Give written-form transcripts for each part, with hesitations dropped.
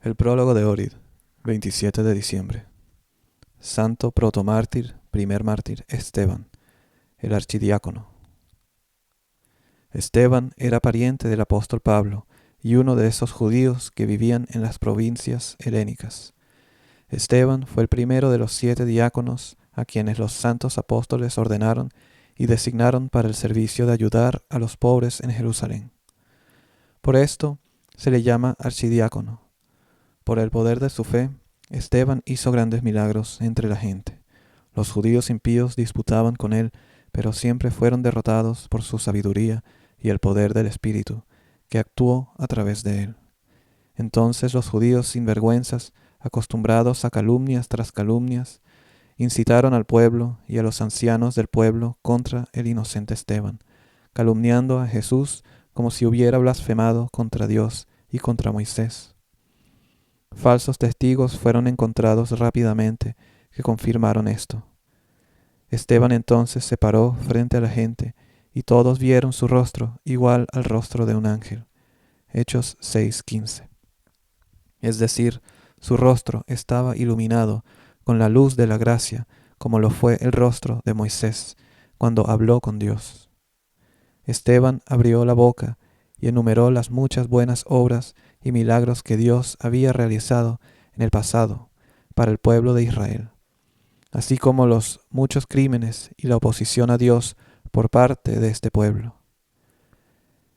El prólogo de Ohrid, 27 de diciembre. Santo protomártir, primer mártir, Esteban, el archidiácono. Esteban era pariente del apóstol Pablo y uno de esos judíos que vivían en las provincias helénicas. Esteban fue el primero de los 7 diáconos a quienes los santos apóstoles ordenaron y designaron para el servicio de ayudar a los pobres en Jerusalén. Por esto se le llama archidiácono. Por el poder de su fe, Esteban hizo grandes milagros entre la gente. Los judíos impíos disputaban con él, pero siempre fueron derrotados por su sabiduría y el poder del Espíritu, que actuó a través de él. Entonces los judíos sinvergüenzas, acostumbrados a calumnias tras calumnias, incitaron al pueblo y a los ancianos del pueblo contra el inocente Esteban, calumniando a Jesús como si hubiera blasfemado contra Dios y contra Moisés. Falsos testigos fueron encontrados rápidamente que confirmaron esto. Esteban entonces se paró frente a la gente y todos vieron su rostro igual al rostro de un ángel. Hechos 6:15. Es decir, su rostro estaba iluminado con la luz de la gracia, como lo fue el rostro de Moisés cuando habló con Dios. Esteban abrió la boca y enumeró las muchas buenas obras y milagros que Dios había realizado en el pasado para el pueblo de Israel, así como los muchos crímenes y la oposición a Dios por parte de este pueblo.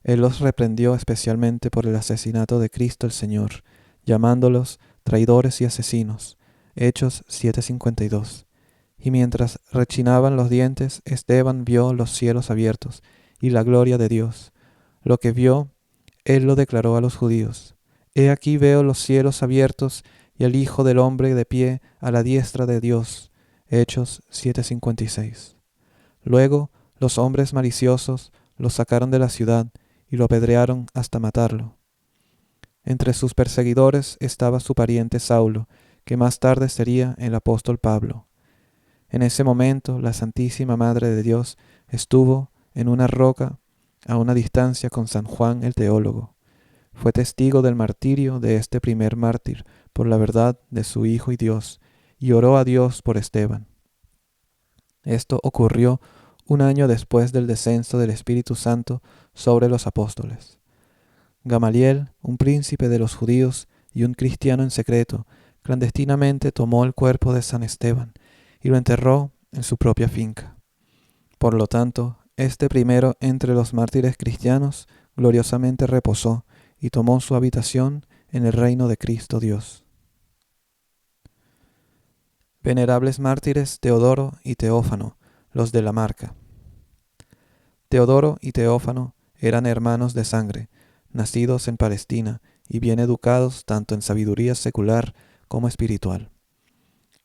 Él los reprendió especialmente por el asesinato de Cristo el Señor, llamándolos traidores y asesinos. Hechos 7:52. Y mientras rechinaban los dientes, Esteban vio los cielos abiertos y la gloria de Dios. Lo que vio, él lo declaró a los judíos. He aquí veo los cielos abiertos y al Hijo del Hombre de pie a la diestra de Dios. Hechos 7:56. Luego los hombres maliciosos lo sacaron de la ciudad y lo apedrearon hasta matarlo. Entre sus perseguidores estaba su pariente Saulo, que más tarde sería el apóstol Pablo. En ese momento la Santísima Madre de Dios estuvo en una roca a una distancia con San Juan el teólogo. Fue testigo del martirio de este primer mártir por la verdad de su Hijo y Dios, y oró a Dios por Esteban. Esto ocurrió un año después del descenso del Espíritu Santo sobre los apóstoles. Gamaliel, un príncipe de los judíos y un cristiano en secreto, clandestinamente tomó el cuerpo de San Esteban y lo enterró en su propia finca. Por lo tanto, este primero entre los mártires cristianos gloriosamente reposó y tomó su habitación en el reino de Cristo Dios. Venerables mártires Teodoro y Teófano, los de la Marca. Teodoro y Teófano eran hermanos de sangre, nacidos en Palestina y bien educados tanto en sabiduría secular como espiritual.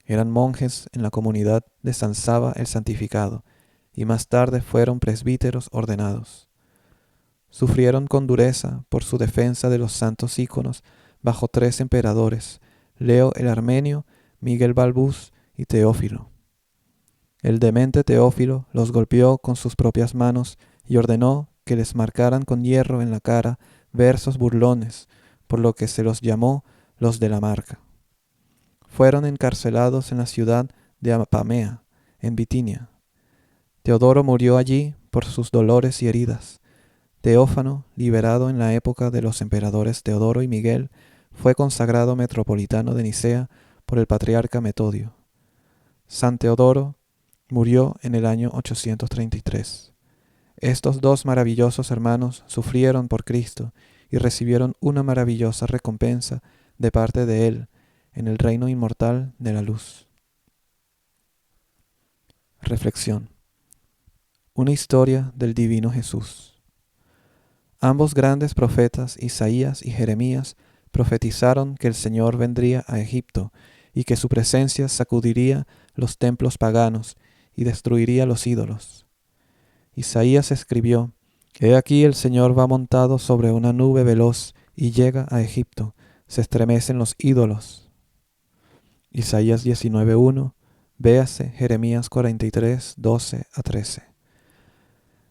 Eran monjes en la comunidad de San Saba el Santificado y más tarde fueron presbíteros ordenados. Sufrieron con dureza por su defensa de los santos íconos bajo 3 emperadores, Leo el Armenio, Miguel Balbús y Teófilo. El demente Teófilo los golpeó con sus propias manos y ordenó que les marcaran con hierro en la cara versos burlones, por lo que se los llamó los de la Marca. Fueron encarcelados en la ciudad de Apamea, en Bitinia. Teodoro murió allí por sus dolores y heridas. Teófano, liberado en la época de los emperadores Teodoro y Miguel, fue consagrado metropolitano de Nicea por el patriarca Metodio. San Teodoro murió en el año 833. Estos 2 maravillosos hermanos sufrieron por Cristo y recibieron una maravillosa recompensa de parte de Él en el reino inmortal de la luz. Reflexión. Una historia del divino Jesús. Ambos grandes profetas, Isaías y Jeremías, profetizaron que el Señor vendría a Egipto y que su presencia sacudiría los templos paganos y destruiría los ídolos. Isaías escribió: He aquí el Señor va montado sobre una nube veloz y llega a Egipto, se estremecen los ídolos. Isaías 19:1, véase Jeremías 43, 12-13.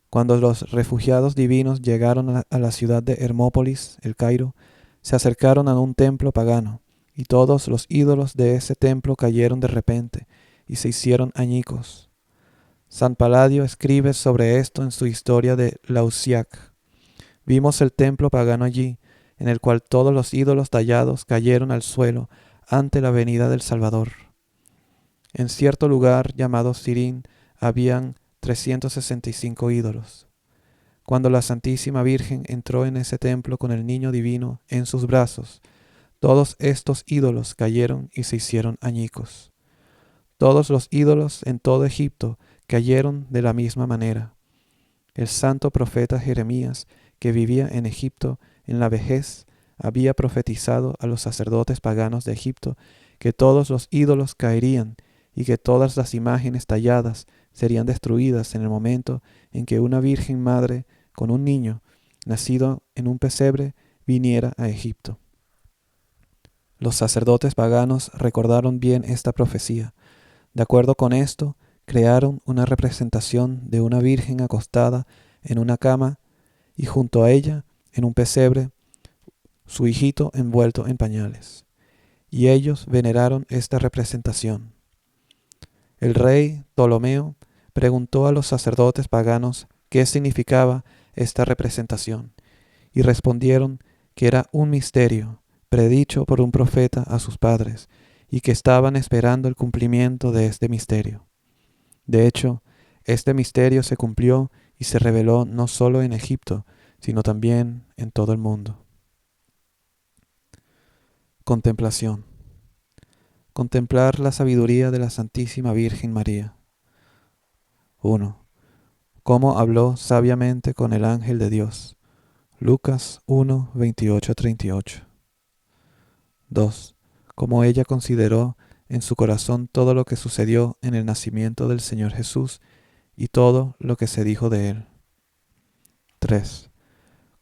Cuando los refugiados divinos llegaron a la ciudad de Hermópolis, el Cairo, se acercaron a un templo pagano y todos los ídolos de ese templo cayeron de repente y se hicieron añicos. San Paladio escribe sobre esto en su historia de Lausiac. Vimos el templo pagano allí, en el cual todos los ídolos tallados cayeron al suelo ante la venida del Salvador. En cierto lugar llamado Sirín habían 365 ídolos. Cuando la Santísima Virgen entró en ese templo con el niño divino en sus brazos, todos estos ídolos cayeron y se hicieron añicos. Todos los ídolos en todo Egipto cayeron de la misma manera. El santo profeta Jeremías, que vivía en Egipto en la vejez, había profetizado a los sacerdotes paganos de Egipto que todos los ídolos caerían y que todas las imágenes talladas serían destruidas en el momento en que una virgen madre con un niño, nacido en un pesebre, viniera a Egipto. Los sacerdotes paganos recordaron bien esta profecía. De acuerdo con esto, crearon una representación de una virgen acostada en una cama y junto a ella, en un pesebre, su hijito envuelto en pañales. Y ellos veneraron esta representación. El rey Ptolomeo preguntó a los sacerdotes paganos qué significaba esta representación, y respondieron que era un misterio predicho por un profeta a sus padres, y que estaban esperando el cumplimiento de este misterio. De hecho, este misterio se cumplió y se reveló no solo en Egipto, sino también en todo el mundo. Contemplación. Contemplar la sabiduría de la Santísima Virgen María. 1. Cómo habló sabiamente con el ángel de Dios. Lucas 1, 28-38. 2. Cómo ella consideró en su corazón todo lo que sucedió en el nacimiento del Señor Jesús y todo lo que se dijo de él. 3.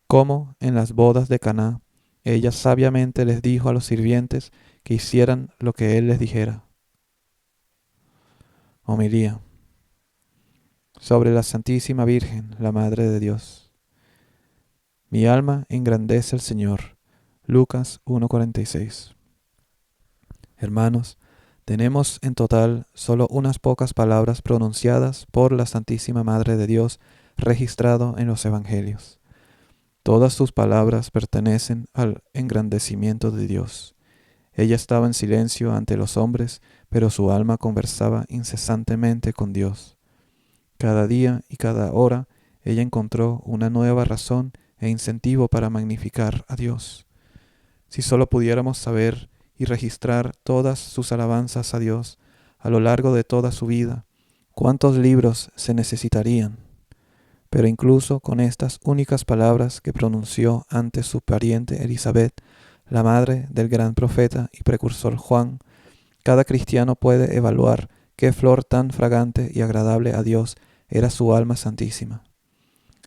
Cómo en las bodas de Caná ella sabiamente les dijo a los sirvientes que hicieran lo que él les dijera. Homilía. Sobre la Santísima Virgen, la Madre de Dios. Mi alma engrandece al Señor. Lucas 1:46. Hermanos, tenemos en total solo unas pocas palabras pronunciadas por la Santísima Madre de Dios registrado en los Evangelios. Todas sus palabras pertenecen al engrandecimiento de Dios. Ella estaba en silencio ante los hombres, pero su alma conversaba incesantemente con Dios. Cada día y cada hora ella encontró una nueva razón e incentivo para magnificar a Dios. Si solo pudiéramos saber y registrar todas sus alabanzas a Dios a lo largo de toda su vida, ¿cuántos libros se necesitarían? Pero incluso con estas únicas palabras que pronunció ante su pariente Elizabeth, la madre del gran profeta y precursor Juan, cada cristiano puede evaluar qué flor tan fragante y agradable a Dios era su alma santísima.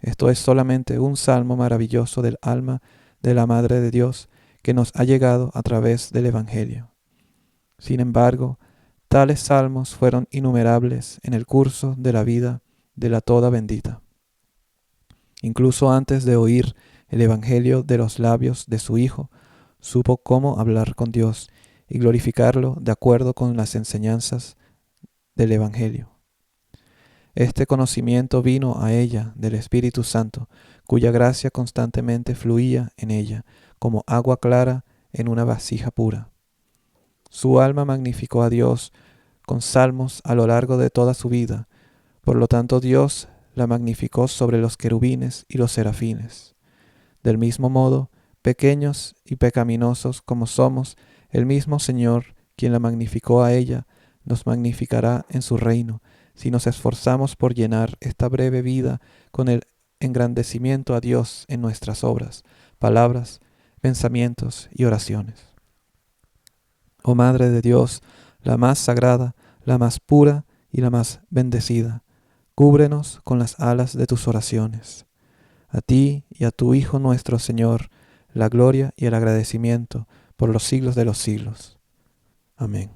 Esto es solamente un salmo maravilloso del alma de la Madre de Dios que nos ha llegado a través del Evangelio. Sin embargo, tales salmos fueron innumerables en el curso de la vida de la toda bendita. Incluso antes de oír el Evangelio de los labios de su Hijo, supo cómo hablar con Dios y glorificarlo de acuerdo con las enseñanzas del Evangelio. Este conocimiento vino a ella del Espíritu Santo, cuya gracia constantemente fluía en ella, como agua clara en una vasija pura. Su alma magnificó a Dios con salmos a lo largo de toda su vida, por lo tanto Dios la magnificó sobre los querubines y los serafines. Del mismo modo, pequeños y pecaminosos como somos, el mismo Señor, quien la magnificó a ella, nos magnificará en su reino, si nos esforzamos por llenar esta breve vida con el engrandecimiento a Dios en nuestras obras, palabras, pensamientos y oraciones. Oh Madre de Dios, la más sagrada, la más pura y la más bendecida, cúbrenos con las alas de tus oraciones. A ti y a tu Hijo nuestro Señor, la gloria y el agradecimiento por los siglos de los siglos. Amén.